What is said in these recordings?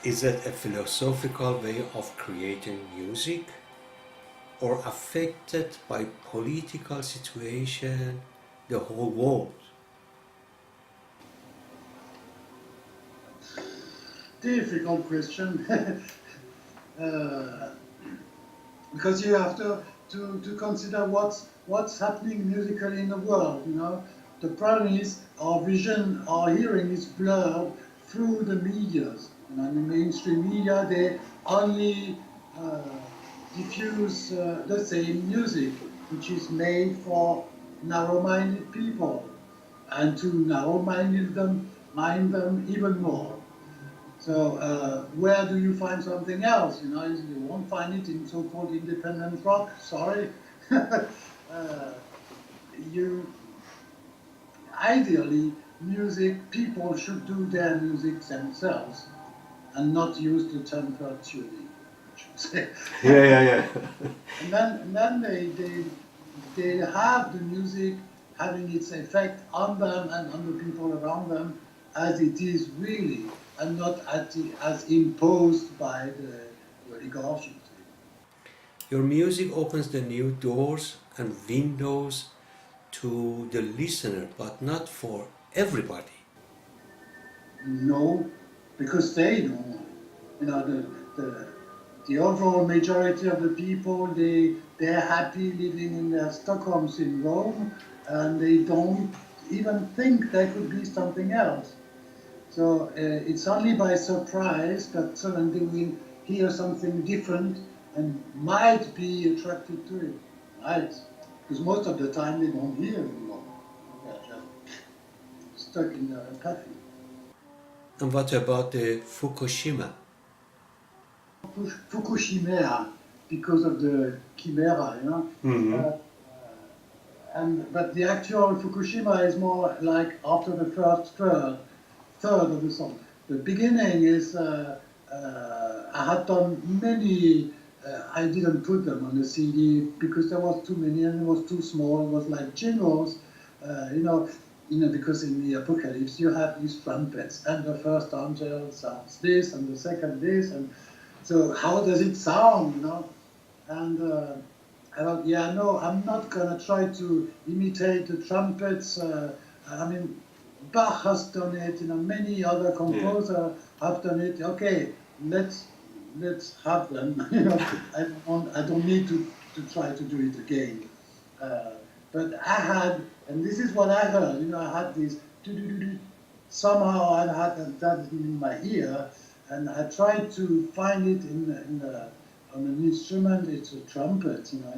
Is it a philosophical way of creating music or affected by political situation, the whole world? Difficult question. uh, because you have to consider what's happening musically in the world, you know. The problem is our vision, our hearing is blurred through the medias. You know, in the mainstream media, they only uh, diffuse the same music, which is made for narrow-minded people, and to mind them even more. So where do you find something else? You know, you won't find it in so-called independent rock. Sorry, you ideally music people should do their music themselves and not use the temper tuning, I should say. Yeah, yeah, yeah. And then they have the music having its effect on them and on the people around them as it is really, and not as imposed by the oligarchy. Your music opens the new doors and windows to the listener, but not for everybody. No, because they don't want it. You know, the overall majority of the people, they're happy living in their Stockholm syndrome, and they don't even think there could be something else. So it's only by surprise that suddenly we hear something different and might be attracted to it. Might. Because most of the time they don't hear anymore. They're just stuck in their apathy. And what about the Fukushima? Fukushima, because of the chimera, you know. Mm-hmm. But the actual Fukushima is more like after the first third of the song. The beginning is I had done many. I didn't put them on the CD because there was too many and it was too small. It was like jingles, you know. Because in the Apocalypse you have these trumpets, and the first angel sounds this, and the second this, and so how does it sound, you know? And I thought, yeah, no, I'm not gonna try to imitate the trumpets. I mean, Bach has done it, you know, many other composers have done it. Okay, let's have them. You know, I don't need to try to do it again. Uh, but I had, and this is what I heard. You know, I had this. Somehow I had that in my ear, and I tried to find it on an instrument. It's a trumpet, you know,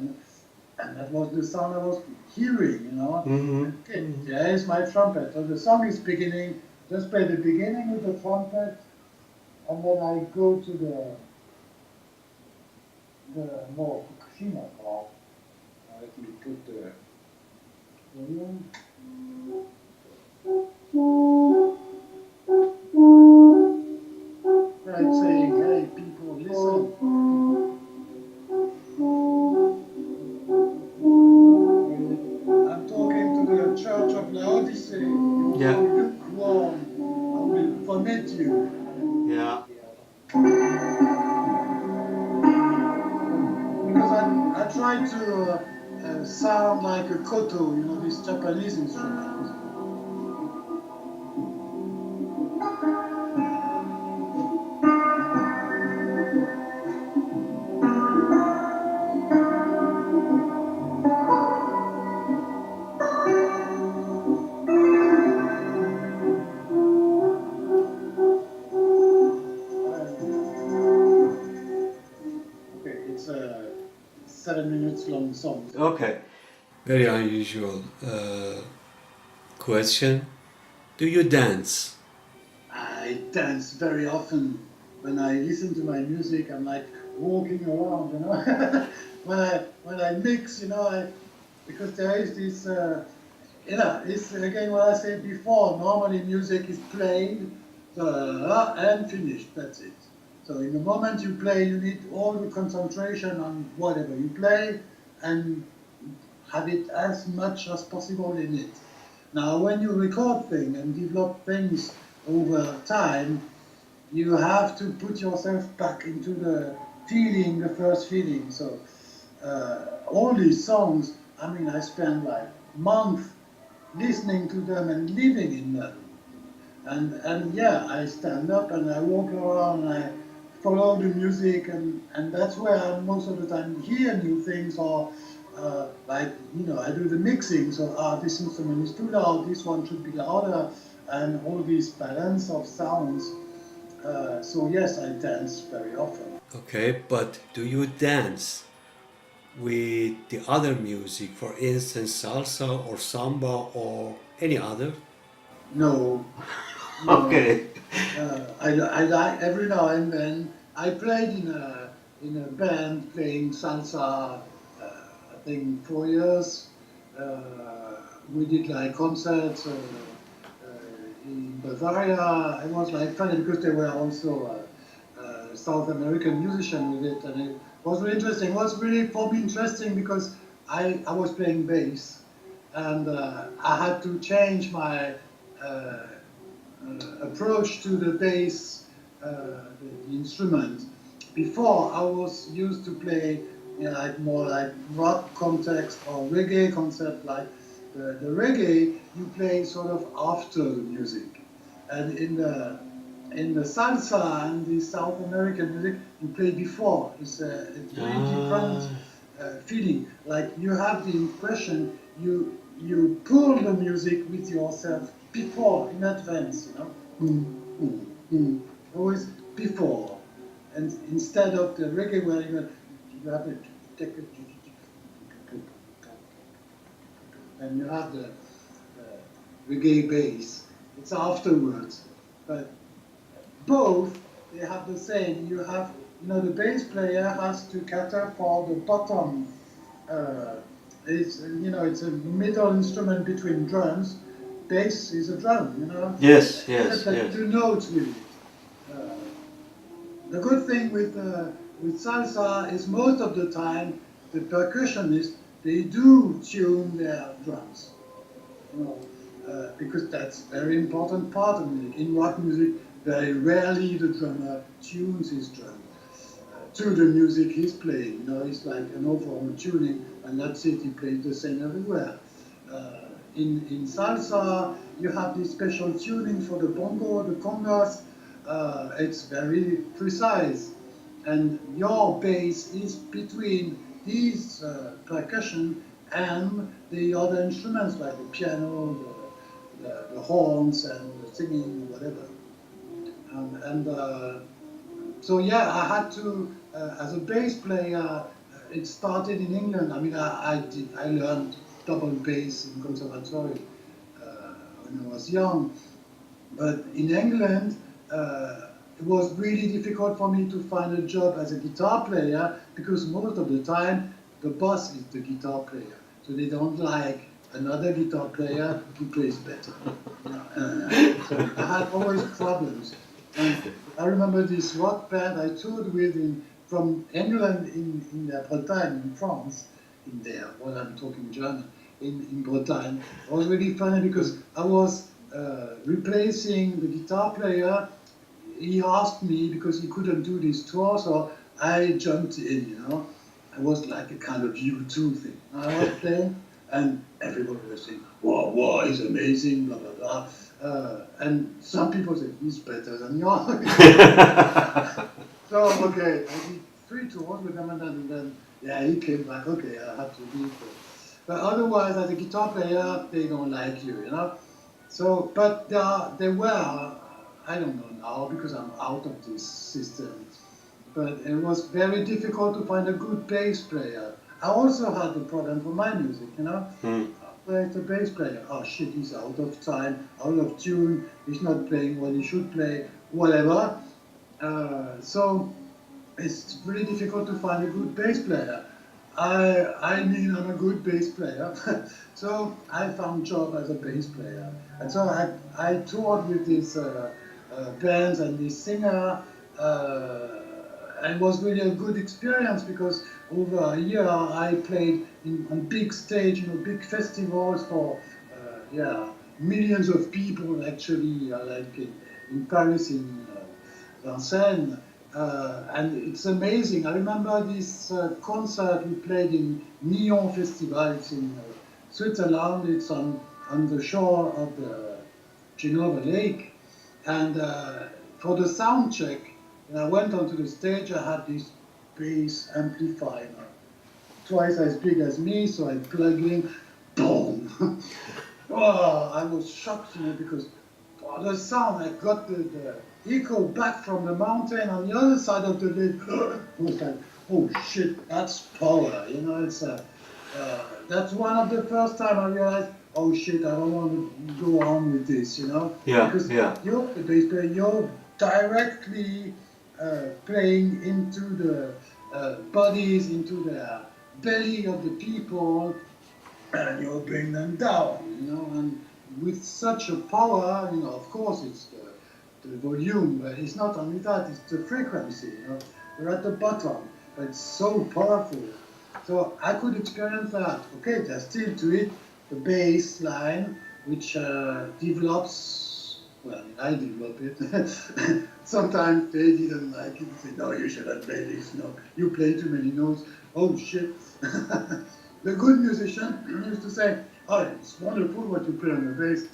and that was the sound I was hearing, you know. Mm-hmm. Okay, there is my trumpet. So the song is beginning. Just play the beginning with the trumpet, and then I go to the more Fukushima part. Let me put the volume. Right, saying, hey, people, listen. I'm talking to the Church of Laodicea. You Yeah. lukewarm, I will vomit you. Yeah. Because I tried to sound like a koto, you know, this Japanese instrument. Okay, it's a 7 minutes long song. Okay. Very unusual question. Do you dance? I dance very often. When I listen to my music, I'm like walking around, you know. when I mix, you know, because there is this, you know, it's again what I said before. Normally, music is played and finished. That's it. So in the moment you play, you need all the concentration on whatever you play, and have it as much as possible in it. Now, when you record things and develop things over time, you have to put yourself back into the feeling, the first feeling. So all these songs, I mean, I spent like months listening to them and living in them. And yeah, I stand up and I walk around and I follow the music, and that's where I most of the time hear new things, or like, you know, I do the mixing, so this instrument is too loud, this one should be louder, and all this balance of sounds. So yes, I dance very often. Okay, but do you dance with the other music, for instance, salsa or samba or any other? No, no. Okay. I like every now and then. I played in a band playing salsa. I think 4 years. We did like concerts in Bavaria. It was like funny because they were also South American musicians with it, and it was really interesting. It was really for me interesting because I was playing bass, and I had to change my uh, approach to the bass, the instrument. Before, I was used to play, you know, like more like rock context or reggae concept. Like the reggae, you play sort of after the music, and in the salsa and the South American music, you play before. It's really different Ah, feeling. Like you have the impression you pull the music with yourself before, in advance, you know. Always before, and instead of the reggae where you have it, and you have the reggae bass. It's afterwards, but both, they have the same. You have, you know, the bass player has to cater for the bottom. Uh, it's, you know, it's a middle instrument between drums. Bass is a drum, you know, yes, except yes, that yes. two notes with it. Uh, the good thing with salsa is most of the time the percussionists, they do tune their drums, you know, because that's a very important part of music. In rock music, very rarely the drummer tunes his drum to the music he's playing. You know, it's like an overall tuning, and that's it. He plays the same everywhere. In salsa, you have this special tuning for the bongo, the congas. It's very precise, and your bass is between these percussion and the other instruments like the piano, the horns, and the singing, whatever. And so yeah, I had to, as a bass player, it started in England. I mean, I learned double bass in conservatory when I was young, but in England, it was really difficult for me to find a job as a guitar player because most of the time the boss is the guitar player, so they don't like another guitar player who plays better. You know, so I had always problems. And I remember this rock band I toured with from England in Bretagne, in France, in there, while I'm talking German, in Bretagne. It was really funny because I was replacing the guitar player. He asked me because he couldn't do this tour, so I jumped in, you know. I was like a kind of U2 thing. I was playing, and everybody was saying, "Wow, wow, he's amazing, blah, blah, blah." And some people said, "He's better than you are." So, okay, I did 3 tours with him, and then, yeah, he came back. Okay, I had to leave. But otherwise, as a guitar player, they don't like you, you know. So, but they were, I don't know now because I'm out of this system. But it was very difficult to find a good bass player. I also had the problem for my music, you know. Hmm. Where's the bass player? Oh shit, he's out of time, out of tune, he's not playing what he should play, whatever. So it's really difficult to find a good bass player. I mean, I'm a good bass player, so I found job as a bass player, and so I toured with these bands and this singer. And it was really a good experience because over a year I played on big stage, you know, big festivals for yeah, millions of people actually, like in Paris, in Vincennes, and it's amazing. I remember this concert we played in Nyon Festival. It's in Switzerland. It's on the shore of the Geneva Lake, and for the sound check, when I went onto the stage, I had this bass amplifier, twice as big as me, so I plug in, boom. Oh, I was shocked, because the sound, I got the echo back from the mountain on the other side of the lake. It was like, oh shit, that's power, it's that's one of the first time I realized, oh shit, I don't want to go on with this, Yeah, because yeah. you're the bass player, you're directly playing into the bodies, into the belly of the people, and you bring them down, and with such a power, of course it's the volume, but it's not only that, it's the frequency, We're at the bottom, but it's so powerful. So I could experience that. Okay, there's still to it the bass line, which develops, well, I develop it. Sometimes they didn't like it, they say, no, you shouldn't play this, you play too many notes, oh shit. The good musician used to say, oh, it's wonderful what you play on the bass,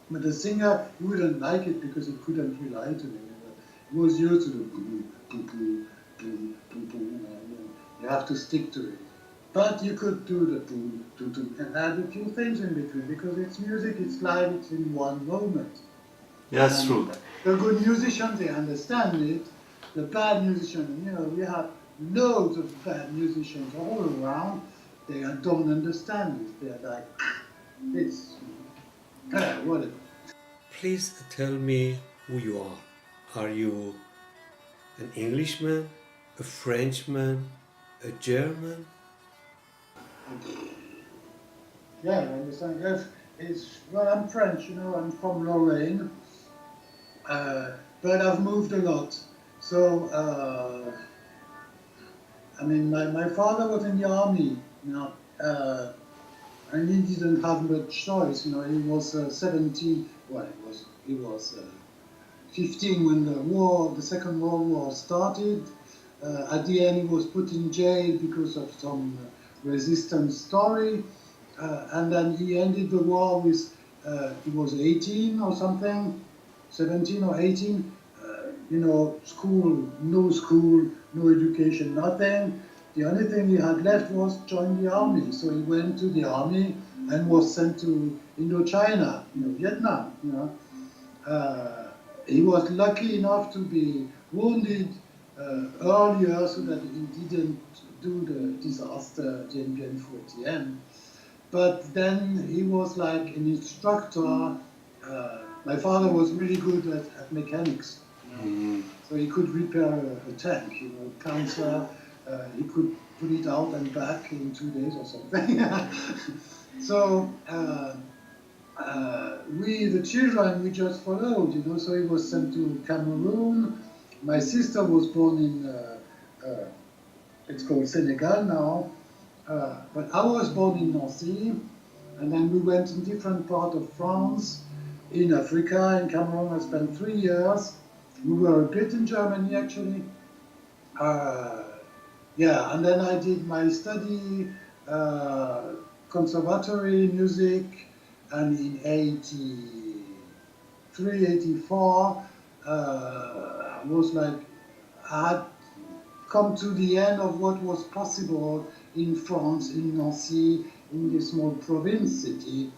but the singer wouldn't like it because he couldn't rely to it. He was used to the boom, boom, boom, boom, boom, boom. You have to stick to it. But you could do the boom, boom, boom, and add a few things in between because it's music, it's live, it's in one moment. Yeah, that's true. The good musicians, they understand it. The bad musicians, we have loads of bad musicians all around. They don't understand it. They're like, this, whatever. Please tell me who you are. Are you an Englishman, a Frenchman, a German? Yeah, I understand. Well, I'm French, I'm from Lorraine, but I've moved a lot. So, my father was in the army, and he didn't have much choice. He was 17. Well, he was 15 when the Second World War started. At the end, he was put in jail because of some resistance story, and then he ended the war with he was 18 or something, 17 or 18. School, no education, nothing. The only thing he had left was join the army. So he went to the army and was sent to Indochina, Vietnam. He was lucky enough to be wounded earlier so that he didn't do the disaster Dien Bien Phu at the end. But then he was like an instructor. My father was really good at mechanics. So he could repair a tank, cancer, he could put it out and back in 2 days or something. So we, the children, we just followed, so he was sent to Cameroon. My sister was born in, it's called Senegal now, but I was born in Nancy, and then we went in different parts of France. In Africa, in Cameroon, I spent 3 years. We were a bit in Germany, actually. And then I did my study, conservatory music, and in 83, 84, I was like, I had come to the end of what was possible in France, in Nancy, in this small province city.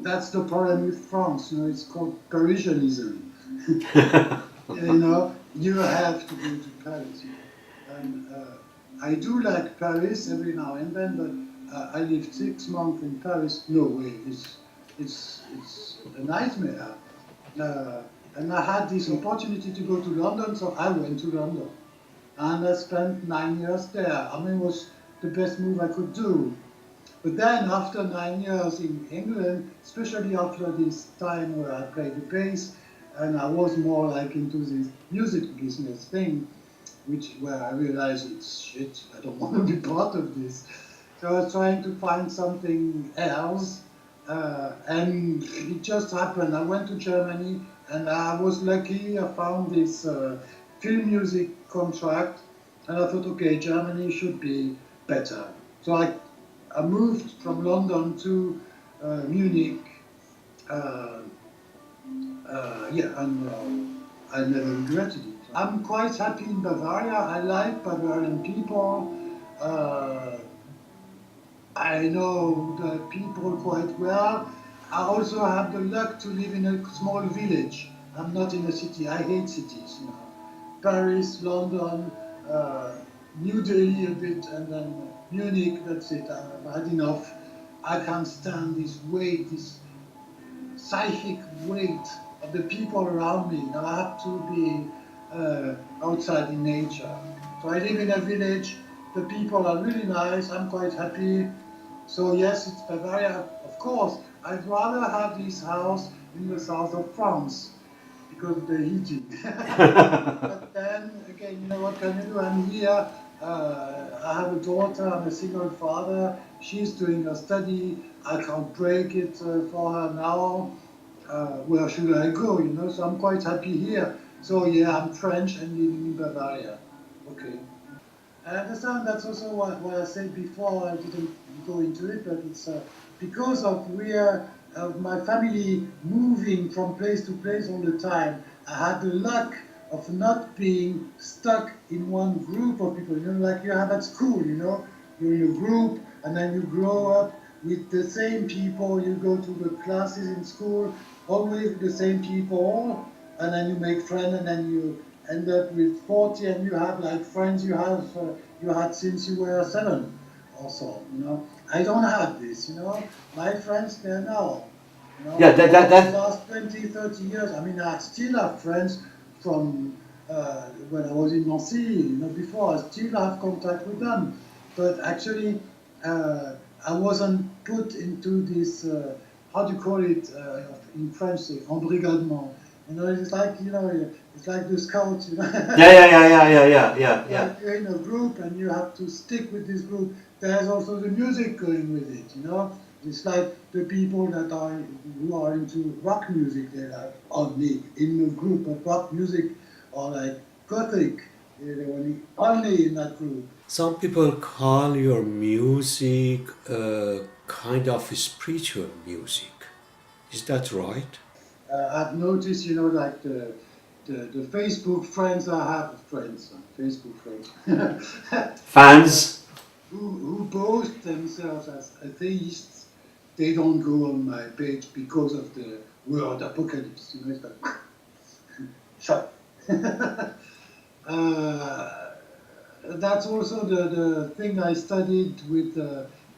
That's the problem with France, it's called Parisianism. You have to go to Paris. And I do like Paris every now and then, but I lived 6 months in Paris. No way, it's a nightmare. And I had this opportunity to go to London, so I went to London. And I spent 9 years there. It was the best move I could do. But then after 9 years in England, especially after this time where I played the bass, and I was more like into this music business thing, where I realized it's shit, I don't want to be part of this. So I was trying to find something else, And it just happened. I went to Germany and I was lucky. I found this film music contract and I thought, okay, Germany should be better. So I moved from London to Munich. Uh, and I never regretted it. I'm quite happy in Bavaria. I like Bavarian people. Uh, I know the people quite well. I also have the luck to live in a small village. I'm not in a city. I hate cities, you know. Paris, London, uh, New Delhi a bit, and then Munich, that's it. I've had enough. I can't stand this weight, this psychic weight of the people around me. I have to be outside in nature. So I live in a village. The people are really nice. I'm quite happy. So yes, it's Bavaria. Of course, I'd rather have this house in the south of France because of the heating. But then again, you know what can you do? I'm here. I have a daughter. I'm a single father. She's doing her study. I can't break it for her now. Where should I go? You know, so I'm quite happy here. So yeah, I'm French and living in Bavaria. Okay. I understand that's also what I said before. I didn't go into it, but it's because of my family moving from place to place all the time. I had the luck of not being stuck in one group of people. You know, like you have at school. You know, you're in a group, and then you grow up with the same people. You go to the classes in school, always with the same people, and then you make friends, and then you end up with 40 and you have like friends you had since you were 7 or so, you know. I don't have this, you know. My friends, they're now, you know, Yeah, the last 20, 30 years. I mean, I still have friends from when I was in Nancy, you know, before. I still have contact with them. But actually, I wasn't put into this, how do you call it in French, embrigadement. You know, it's like, you know, it's like the scouts, you know. yeah. Like you're in a group and you have to stick with this group. There's also the music going with it, you know. It's like the people who are into rock music, they're like only in a group of rock music, or like Gothic, they're only in that group. Some people call your music kind of spiritual music. Is that right? I've noticed, you know, like the Facebook friends I have, Facebook friends, Fans. who boast themselves as atheists, they don't go on my page because of the word apocalypse. You know, it's like, shut. That's also the thing I studied with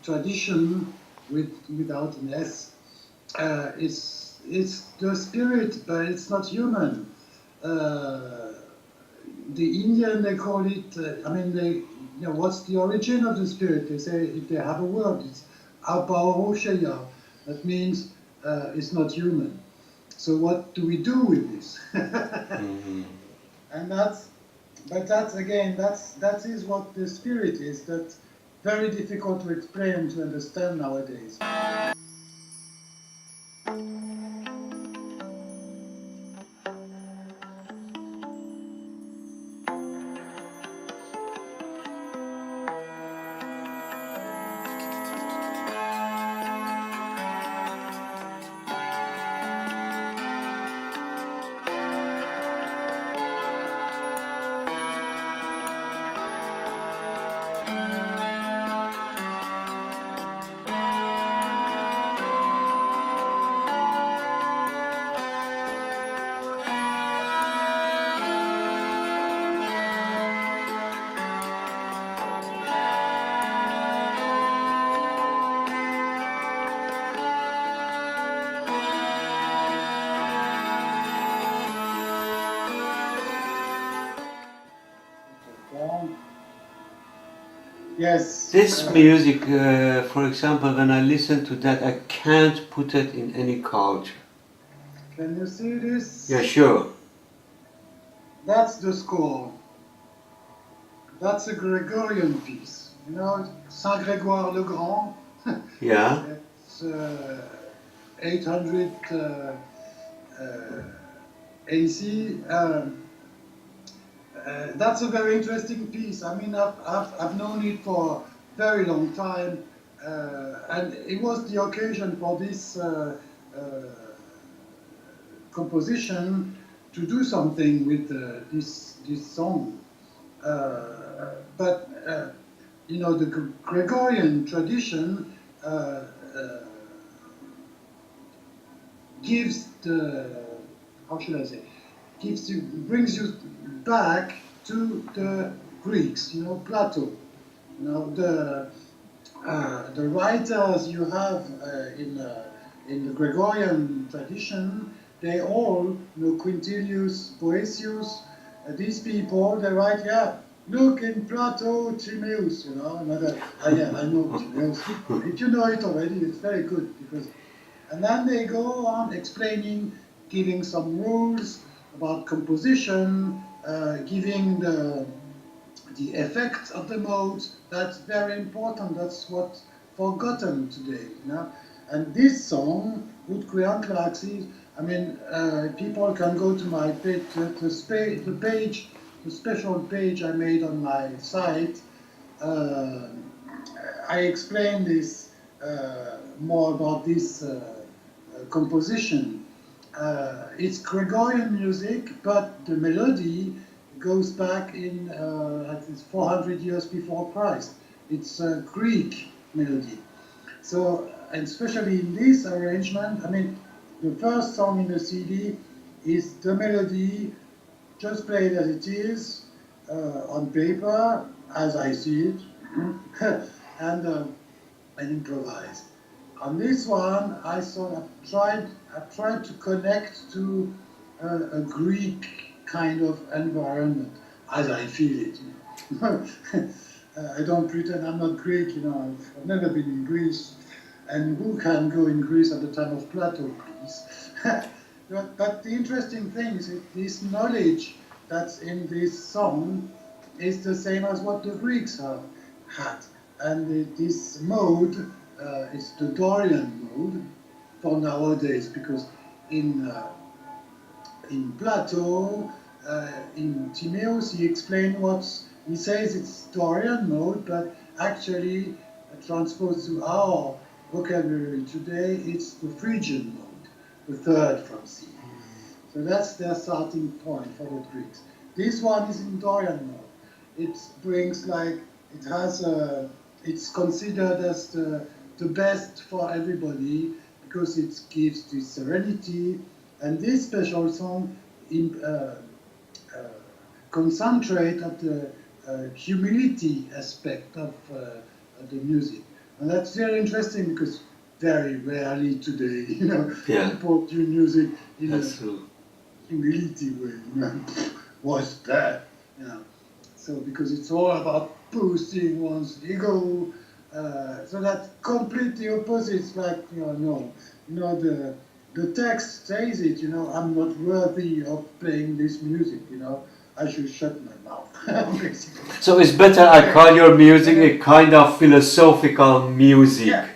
tradition, without an S. It's the spirit, but it's not human. The Indian, they call it, you know, what's the origin of the spirit? They say, if they have a word, it's Apocalypse. That means it's not human. So what do we do with this? And that is what the spirit is. That's very difficult to explain and to understand nowadays. Yes. This music, for example, when I listen to that, I can't put it in any culture. Can you see this? Yeah, sure. That's the score. That's a Gregorian piece. You know, Saint Grégoire le Grand. Yeah. It's 800 AC. That's a very interesting piece. I mean, I've known it for a very long time, and it was the occasion for this composition to do something with this song. But you know, the Gregorian tradition gives the, how should I say, brings you back to the Greeks. You know, Plato. You know, the writers you have in the Gregorian tradition, they all, you know, Quintilius, Boëthius, these people, they write, yeah, look in Plato, Timaeus, you know, another, yeah, I know Timaeus. If you know it already, it's very good, because, and then they go on explaining, giving some rules about composition, giving the effect of the modes. That's very important. That's what's forgotten today, you know. And this song, Goed Klanklaxie, I mean, people can go to my page, the special page I made on my site. I explain this more about this composition. It's Gregorian music, but the melody goes back in it's 400 years before Christ. It's a Greek melody. So, and especially in this arrangement, I mean, the first song in the CD is the melody just played as it is on paper, as I see it, and improvised. On this one, I tried to connect to a Greek kind of environment, as I feel it. You know. I don't pretend I'm not Greek. You know, I've never been in Greece, and who can go in Greece at the time of Plato, please? But the interesting thing is that this knowledge that's in this song is the same as what the Greeks have had, and this mode is the Dorian mode for nowadays, because in Plato, in Timaeus, he explained he says it's Dorian mode, but actually transposed to our vocabulary today, it's the Phrygian mode, the third from C. So that's their starting point for the Greeks. This one is in Dorian mode. It brings it's considered as the best for everybody, because it gives this serenity, and this special song concentrate on the humility aspect of the music, and that's very interesting, because very rarely today, you know, people do music in a humility way. You know, what's that? You know, so because it's all about boosting one's ego. So that's completely opposite. It's like, no, the text says it, I'm not worthy of playing this music, I should shut my mouth, basically. So it's better I call your music a kind of philosophical music. Yeah,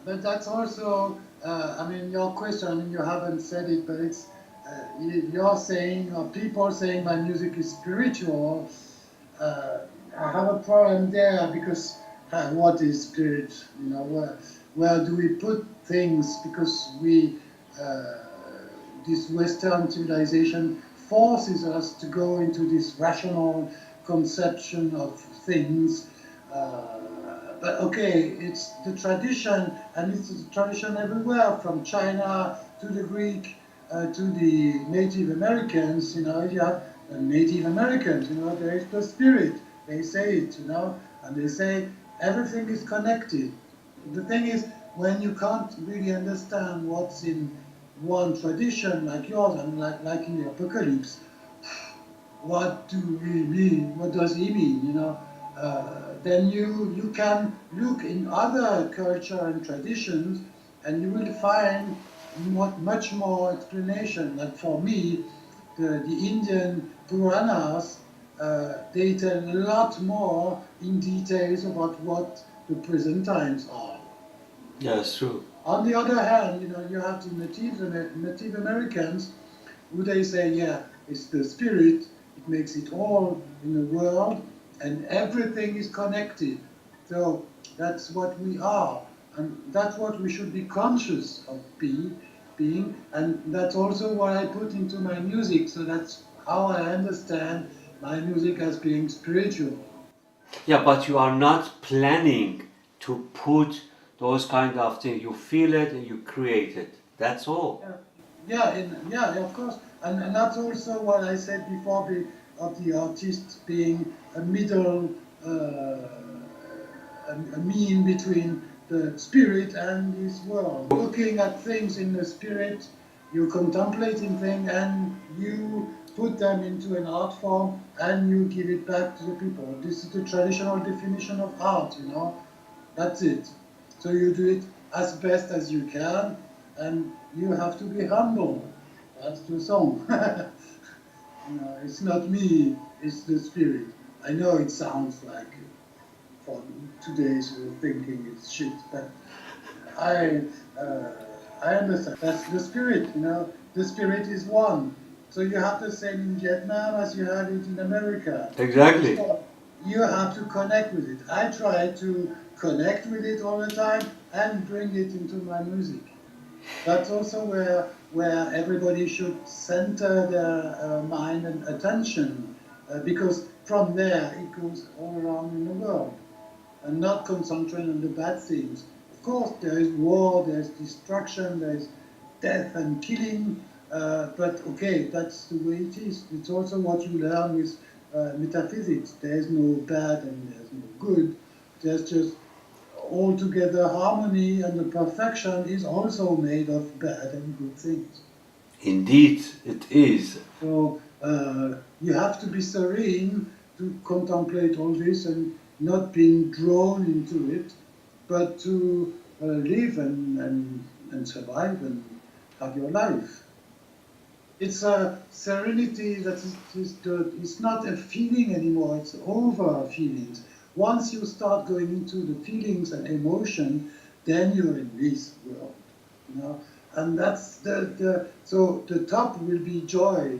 but that's also, your question, you haven't said it, but it's, you're saying, or people saying my music is spiritual. I have a problem there, because what is spirit? Where do we put things? Because this Western civilization forces us to go into this rational conception of things. But okay, it's the tradition, and it's the tradition everywhere, from China to the Greek to the Native Americans. You have Native Americans. There is the spirit. They say it, and they say everything is connected. The thing is, when you can't really understand what's in one tradition like yours, and like in the Apocalypse, what do we mean? What does he mean? Then you can look in other culture and traditions, and you will find much more explanation. Like for me, the Indian Puranas, they tell a lot more in details about what the present times are. Yeah, it's true. On the other hand, you have the Native Americans who they say, yeah, it's the spirit, it makes it all in the world, and everything is connected. So that's what we are, and that's what we should be conscious of being, and that's also what I put into my music, so that's how I understand my music as being spiritual. Yeah, but you are not planning to put those kind of things. You feel it and you create it. That's all. Yeah, of course, and that's also what I said before of the artist being a middle, a mean between the spirit and this world. Looking at things in the spirit, you contemplating things, and you put them into an art form, and you give it back to the people. This is the traditional definition of art, That's it. So you do it as best as you can, and you have to be humble. That's the song. It's not me, it's the spirit. I know it sounds like for today's thinking it's shit, but I uh, I understand. That's the spirit, The spirit is one. So you have the same in Vietnam as you had it in America. Exactly. So you have to connect with it. I try to connect with it all the time and bring it into my music. That's also where everybody should center their mind and attention, because from there it goes all around in the world, and not concentrate on the bad things. Of course, there is war, there's destruction, there's death and killing, but okay, that's the way it is. It's also what you learn with metaphysics. There's no bad and there's no good. There's just altogether harmony, and the perfection is also made of bad and good things. Indeed, it is. So you have to be serene to contemplate all this and not being drawn into it, but to live and survive and have your life. It's a serenity that it's not a feeling anymore, it's over feelings. Once you start going into the feelings and emotion, then you're in this world, And that's so the top will be joy.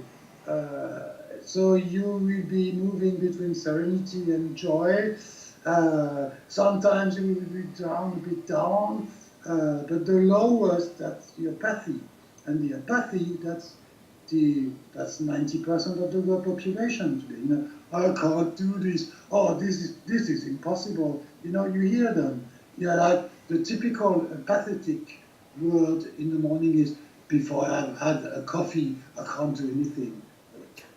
So you will be moving between serenity and joy. Sometimes you will be down, a bit down, but the lowest, that's the apathy. And the apathy, that's 90% of the world population today. I can't do this. Oh, this is impossible. You hear them. Like the typical apathetic word in the morning is, before I've had a coffee, I can't do anything.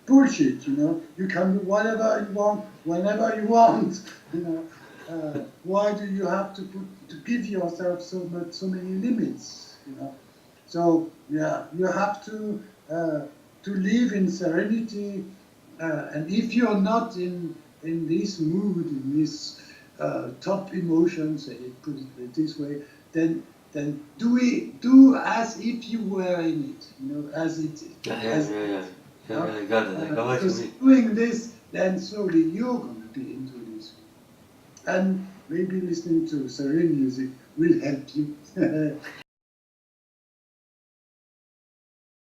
Bullshit. You can do whatever you want, whenever you want. Why do you have to give yourself so many limits? So yeah, you have to live in serenity, and if you're not in this mood, in this top emotions, put it this way, then do as if you were in it, as it is. Yeah, I got it. I got what you Because mean. doing this, then slowly you're going to be into this, and maybe listening to serene music will help you.